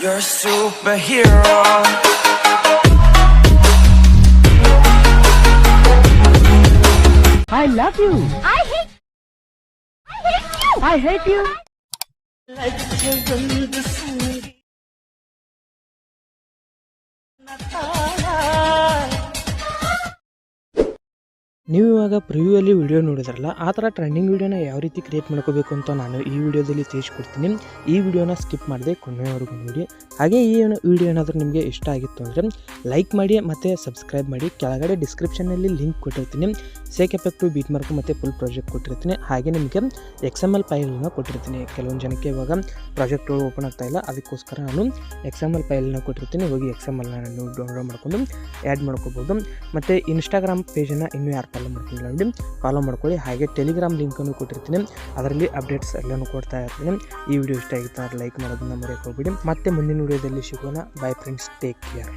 You're a superhero. I love you. I hate you. I hate you. ನೀವು ಇವಾಗ preview ಅಲ್ಲಿ video ನೋಡಿದ್ರಲ್ಲ ಆ ಥರ ಟ್ರೆಂಡಿಂಗ್ ವಿಡಿಯೋನ ಯಾವ ರೀತಿ ಕ್ರಿಯೇಟ್ ಮಾಡ್ಕೋಬೇಕು ಅಂತ ನಾನು ಈ ವಿಡಿಯೋದಲ್ಲಿ ತಿಳಿಸ್ಕೊಡ್ತೀನಿ. ಈ ವಿಡಿಯೋನ ಸ್ಕಿಪ್ ಮಾಡದೆ ಕೊನೆಯವರೆಗೂ ನೋಡಿ. ಹಾಗೆ ಈ ವಿಡಿಯೋ ಏನಾದರೂ ನಿಮಗೆ ಇಷ್ಟ ಆಗಿತ್ತು ಅಂದರೆ ಲೈಕ್ ಮಾಡಿ ಮತ್ತು ಸಬ್ಸ್ಕ್ರೈಬ್ ಮಾಡಿ. ಕೆಳಗಡೆ ಡಿಸ್ಕ್ರಿಪ್ಷನಲ್ಲಿ ಲಿಂಕ್ ಕೊಟ್ಟಿರ್ತೀನಿ. ಸೇಕ್ ಎಫೆಕ್ಟು ಬೀಟ್ ಮಾರ್ಕು ಮತ್ತು ಫುಲ್ ಪ್ರಾಜೆಕ್ಟ್ ಕೊಟ್ಟಿರ್ತೀನಿ. ಹಾಗೆ ನಿಮಗೆ XML ಫೈಲನ್ನ ಕೊಟ್ಟಿರ್ತೀನಿ. ಕೆಲವೊಂದು ಜನಕ್ಕೆ ಇವಾಗ ಪ್ರಾಜೆಕ್ಟ್ಗಳು ಓಪನ್ ಆಗ್ತಾ ಇಲ್ಲ, ಅದಕ್ಕೋಸ್ಕರ ನಾನು XML ಫೈಲನ್ನ ಕೊಟ್ಟಿರ್ತೀನಿ. ಹೋಗಿ XMLನ ನೀವು ಡೌನ್ಲೋಡ್ ಮಾಡ್ಕೊಂಡು ಆ್ಯಡ್ ಮಾಡ್ಕೋಬೋದು. ಮತ್ತು ಇನ್ಸ್ಟಾಗ್ರಾಮ್ ಪೇಜನ್ನು ಇನ್ನೂ ಯಾರು ಫಾಲೋ ಮಾಡ್ಕೊಂಡಿಲ್ಲ ನೋಡಿ ಫಾಲೋ ಮಾಡ್ಕೊಳ್ಳಿ. ಹಾಗೆ ಟೆಲಿಗ್ರಾಮ್ ಲಿಂಕನ್ನು ಕೊಟ್ಟಿರ್ತೀನಿ, ಅದರಲ್ಲಿ ಅಪ್ಡೇಟ್ಸ್ ಎಲ್ಲನೂ ಕೊಡ್ತಾ ಇರ್ತೀನಿ. ಈ ವಿಡಿಯೋ ಇಷ್ಟ ಆಗಿತ್ತು ಅಂದರೆ ಲೈಕ್ ಮಾಡೋದನ್ನ ಮರೆಯೋಕೆ ಹೋಗ್ಬಿಡಿ. ಮತ್ತೆ ಮುಂದಿನ ವಿಡಿಯೋದಲ್ಲಿ ಸಿಗೋಣ. By friends, take care.